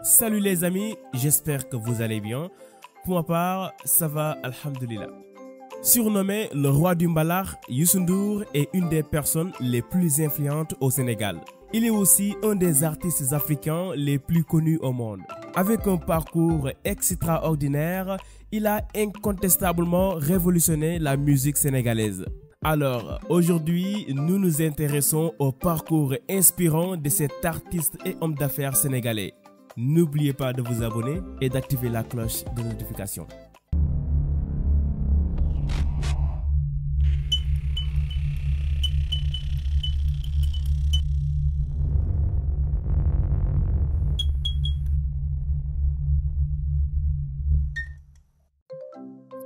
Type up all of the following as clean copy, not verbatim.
Salut les amis, j'espère que vous allez bien. Pour ma part, ça va, alhamdulillah. Surnommé le roi du mbalax, Youssou N'Dour est une des personnes les plus influentes au Sénégal. Il est aussi un des artistes africains les plus connus au monde. Avec un parcours extraordinaire, il a incontestablement révolutionné la musique sénégalaise. Alors, aujourd'hui, nous nous intéressons au parcours inspirant de cet artiste et homme d'affaires sénégalais. N'oubliez pas de vous abonner et d'activer la cloche de notification.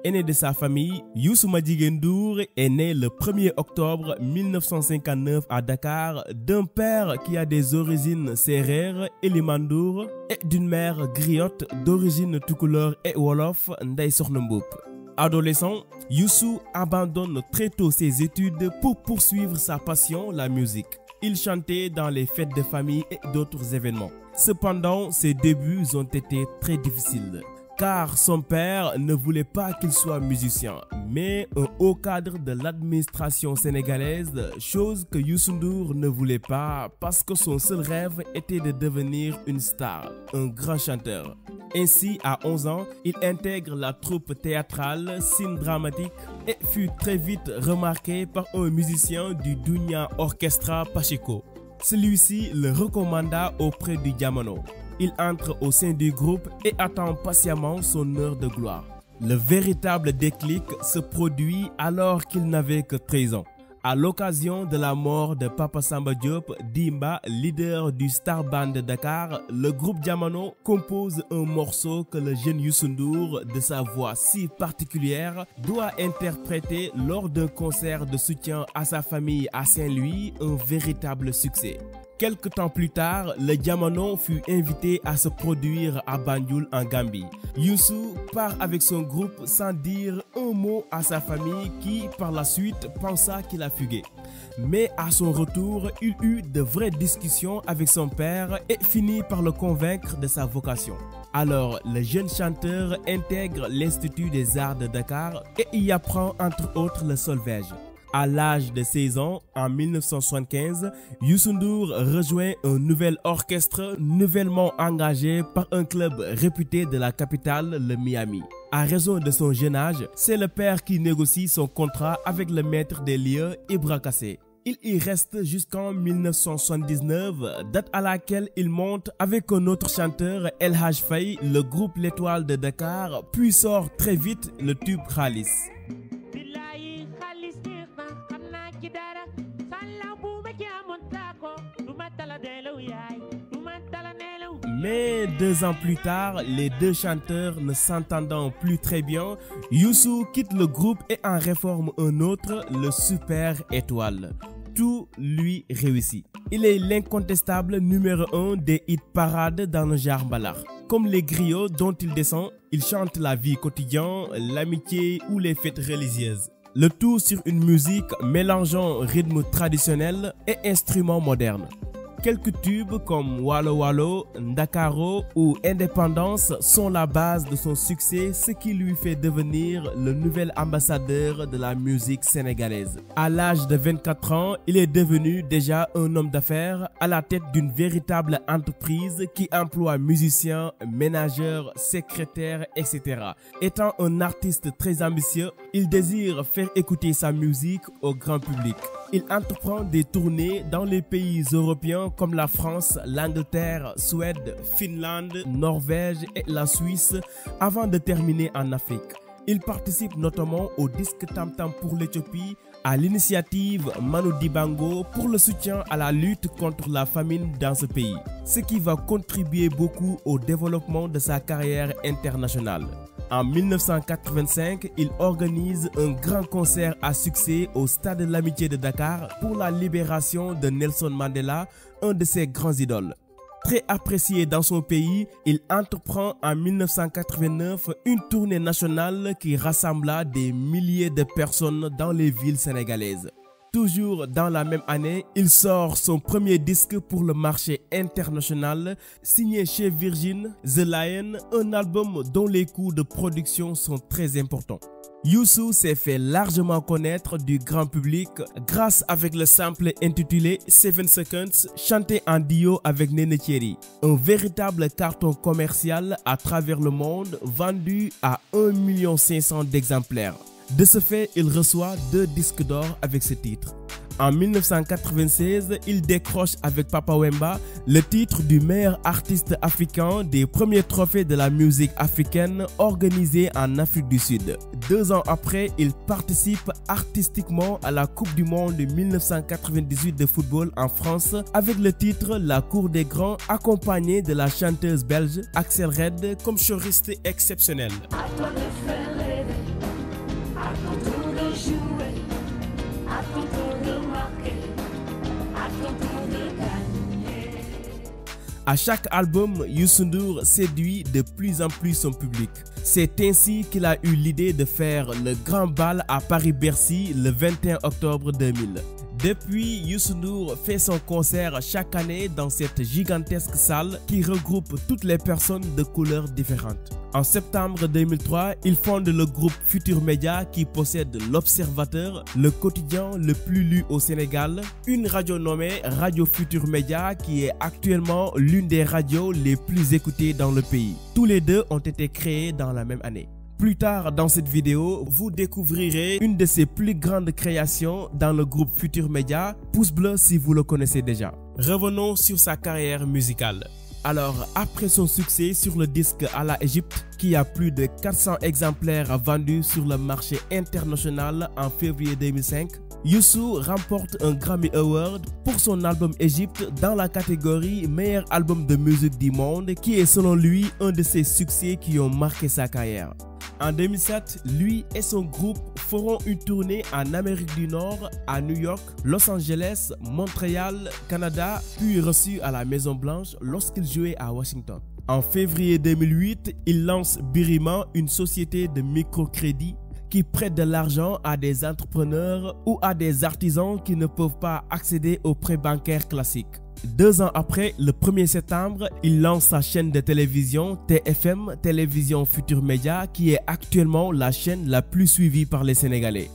Aîné de sa famille, Youssou N'Dour est né le 1er octobre 1959 à Dakar d'un père qui a des origines sérères, Elimandour, et d'une mère griotte d'origine toucouleur et wolof, Ndeye Sokhna Mboup. Adolescent, Youssou abandonne très tôt ses études pour poursuivre sa passion, la musique. Il chantait dans les fêtes de famille et d'autres événements. Cependant, ses débuts ont été très difficiles, car son père ne voulait pas qu'il soit musicien, mais un haut cadre de l'administration sénégalaise, chose que Youssou N'Dour ne voulait pas parce que son seul rêve était de devenir une star, un grand chanteur. Ainsi, à 11 ans, il intègre la troupe théâtrale Sin Dramatique et fut très vite remarqué par un musicien du Dunia Orchestra Pacheco. Celui-ci le recommanda auprès du Diamano. Il entre au sein du groupe et attend patiemment son heure de gloire. Le véritable déclic se produit alors qu'il n'avait que 13 ans. À l'occasion de la mort de Papa Samba Diop, Dimba, leader du Star Band de Dakar, le groupe Diamano compose un morceau que le jeune Youssou N'Dour, de sa voix si particulière, doit interpréter lors d'un concert de soutien à sa famille à Saint-Louis, un véritable succès. Quelque temps plus tard, le Diamano fut invité à se produire à Banjul en Gambie. Youssou part avec son groupe sans dire un mot à sa famille qui, par la suite, pensa qu'il a fugué. Mais à son retour, il eut de vraies discussions avec son père et finit par le convaincre de sa vocation. Alors, le jeune chanteur intègre l'Institut des Arts de Dakar et y apprend entre autres le solfège. À l'âge de 16 ans, en 1975, Youssou N'Dour rejoint un nouvel orchestre nouvellement engagé par un club réputé de la capitale, le Miami. À raison de son jeune âge, c'est le père qui négocie son contrat avec le maître des lieux, Ibra Kassé. Il y reste jusqu'en 1979, date à laquelle il monte avec un autre chanteur, El Hadj Faye, le groupe L'Étoile de Dakar, puis sort très vite le tube Khalis. Mais 2 ans plus tard, les deux chanteurs ne s'entendant plus très bien, Youssou quitte le groupe et en réforme un autre, le Super Étoile. Tout lui réussit. Il est l'incontestable numéro 1 des hit parades dans le genre mbalax. Comme les griots dont il descend, il chante la vie quotidienne, l'amitié ou les fêtes religieuses. Le tout sur une musique mélangeant rythme traditionnel et instruments modernes. Quelques tubes comme Walo Walo, Ndakaro ou Indépendance sont la base de son succès, ce qui lui fait devenir le nouvel ambassadeur de la musique sénégalaise. À l'âge de 24 ans, il est devenu déjà un homme d'affaires à la tête d'une véritable entreprise qui emploie musiciens, ménageurs, secrétaires, etc. Étant un artiste très ambitieux, il désire faire écouter sa musique au grand public. Il entreprend des tournées dans les pays européens comme la France, l'Angleterre, Suède, Finlande, Norvège et la Suisse avant de terminer en Afrique. Il participe notamment au disque Tam Tam pour l'Éthiopie, à l'initiative Manu Dibango pour le soutien à la lutte contre la famine dans ce pays, ce qui va contribuer beaucoup au développement de sa carrière internationale. En 1985, il organise un grand concert à succès au Stade de l'Amitié de Dakar pour la libération de Nelson Mandela, un de ses grands idoles. Très apprécié dans son pays, il entreprend en 1989 une tournée nationale qui rassembla des milliers de personnes dans les villes sénégalaises. Toujours dans la même année, il sort son premier disque pour le marché international, signé chez Virgin, The Lion, un album dont les coûts de production sont très importants. Youssou s'est fait largement connaître du grand public grâce avec le sample intitulé 7 Seconds, chanté en duo avec Néné Thierry. Un véritable carton commercial à travers le monde, vendu à 1 500 000 d'exemplaires. De ce fait, il reçoit 2 disques d'or avec ce titre. En 1996, il décroche avec Papa Wemba le titre du meilleur artiste africain des premiers trophées de la musique africaine organisés en Afrique du Sud. 2 ans après, il participe artistiquement à la Coupe du Monde 1998 de football en France avec le titre La Cour des Grands, accompagné de la chanteuse belge Axel Red comme choriste exceptionnel. À chaque album, Youssou N'Dour séduit de plus en plus son public. C'est ainsi qu'il a eu l'idée de faire le grand bal à Paris-Bercy le 21 octobre 2000. Depuis, Youssou N'Dour fait son concert chaque année dans cette gigantesque salle qui regroupe toutes les personnes de couleurs différentes. En septembre 2003, il fonde le groupe Futur Média qui possède L'Observateur, le quotidien le plus lu au Sénégal, une radio nommée Radio Futur Média qui est actuellement l'une des radios les plus écoutées dans le pays. Tous les deux ont été créés dans la même année. Plus tard dans cette vidéo, vous découvrirez une de ses plus grandes créations dans le groupe Futur Média, Pouce Bleu si vous le connaissez déjà. Revenons sur sa carrière musicale. Alors, après son succès sur le disque à la Égypte, qui a plus de 400 exemplaires vendus sur le marché international en février 2005, Youssou remporte un Grammy Award pour son album Égypte dans la catégorie meilleur album de musique du monde, qui est selon lui un de ses succès qui ont marqué sa carrière. En 2007, lui et son groupe feront une tournée en Amérique du Nord, à New York, Los Angeles, Montréal, Canada, puis reçu à la Maison Blanche lorsqu'il jouait à Washington. En février 2008, il lance Birima, une société de microcrédit qui prête de l'argent à des entrepreneurs ou à des artisans qui ne peuvent pas accéder aux prêts bancaires classiques. 2 ans après, le 1er septembre, il lance sa chaîne de télévision TFM, Télévision Futur Média, qui est actuellement la chaîne la plus suivie par les Sénégalais.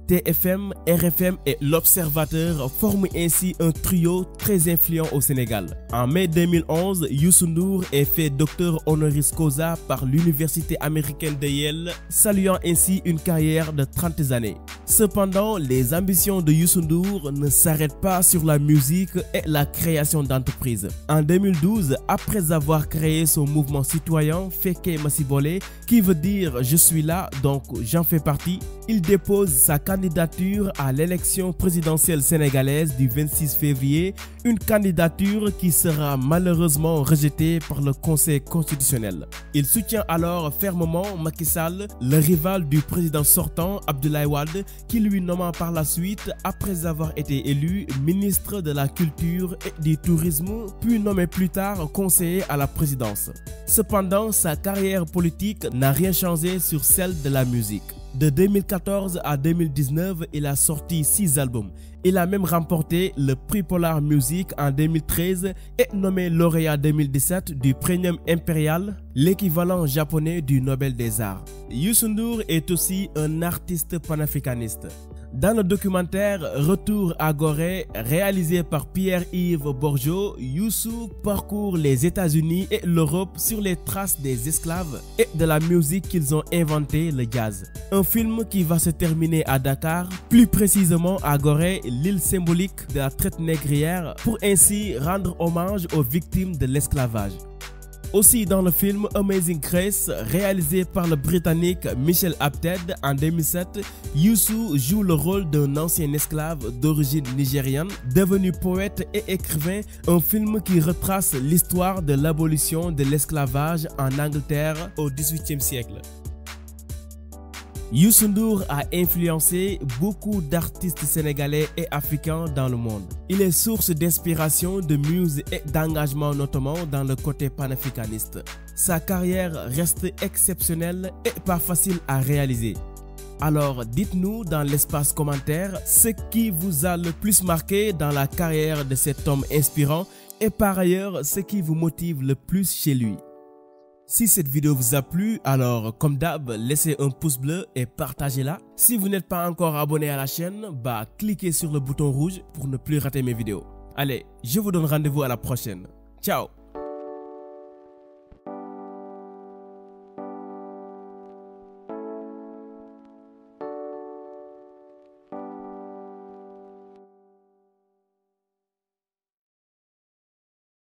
TFM, RFM et L'Observateur forment ainsi un trio très influent au Sénégal. En mai 2011, Youssou N'Dour est fait docteur honoris causa par l'université américaine de Yale, saluant ainsi une carrière de 30 années. Cependant, les ambitions de Youssou N'Dour ne s'arrêtent pas sur la musique et la création d'entreprises. En 2012, après avoir créé son mouvement citoyen Fekke Masibole, qui veut dire « je suis là, donc j'en fais partie », il dépose sa candidature à l'élection présidentielle sénégalaise du 26 février, une candidature qui sera malheureusement rejetée par le Conseil constitutionnel. Il soutient alors fermement Macky Sall, le rival du président sortant Abdoulaye Wade, qui lui nomma par la suite, après avoir été élu ministre de la Culture et du Tourisme, puis nommé plus tard conseiller à la présidence. Cependant, sa carrière politique n'a rien changé sur celle de la musique. De 2014 à 2019, il a sorti 6 albums. Il a même remporté le prix Polar Music en 2013 et nommé lauréat 2017 du Premium Impérial, l'équivalent japonais du Nobel des Arts. Youssou N'Dour est aussi un artiste panafricaniste. Dans le documentaire Retour à Gorée, réalisé par Pierre-Yves Bourgeot, Youssou parcourt les États-Unis et l'Europe sur les traces des esclaves et de la musique qu'ils ont inventée, le jazz. Un film qui va se terminer à Dakar, plus précisément à Gorée, l'île symbolique de la traite négrière, pour ainsi rendre hommage aux victimes de l'esclavage. Aussi dans le film Amazing Grace, réalisé par le Britannique Michel Apted en 2007, Youssou joue le rôle d'un ancien esclave d'origine nigériane, devenu poète et écrivain, un film qui retrace l'histoire de l'abolition de l'esclavage en Angleterre au XVIIIe siècle. Youssou N'Dour a influencé beaucoup d'artistes sénégalais et africains dans le monde. Il est source d'inspiration, de muse et d'engagement, notamment dans le côté panafricaniste. Sa carrière reste exceptionnelle et pas facile à réaliser. Alors dites-nous dans l'espace commentaire ce qui vous a le plus marqué dans la carrière de cet homme inspirant et par ailleurs ce qui vous motive le plus chez lui. Si cette vidéo vous a plu, alors comme d'hab, laissez un pouce bleu et partagez-la. Si vous n'êtes pas encore abonné à la chaîne, cliquez sur le bouton rouge pour ne plus rater mes vidéos. Allez, je vous donne rendez-vous à la prochaine. Ciao!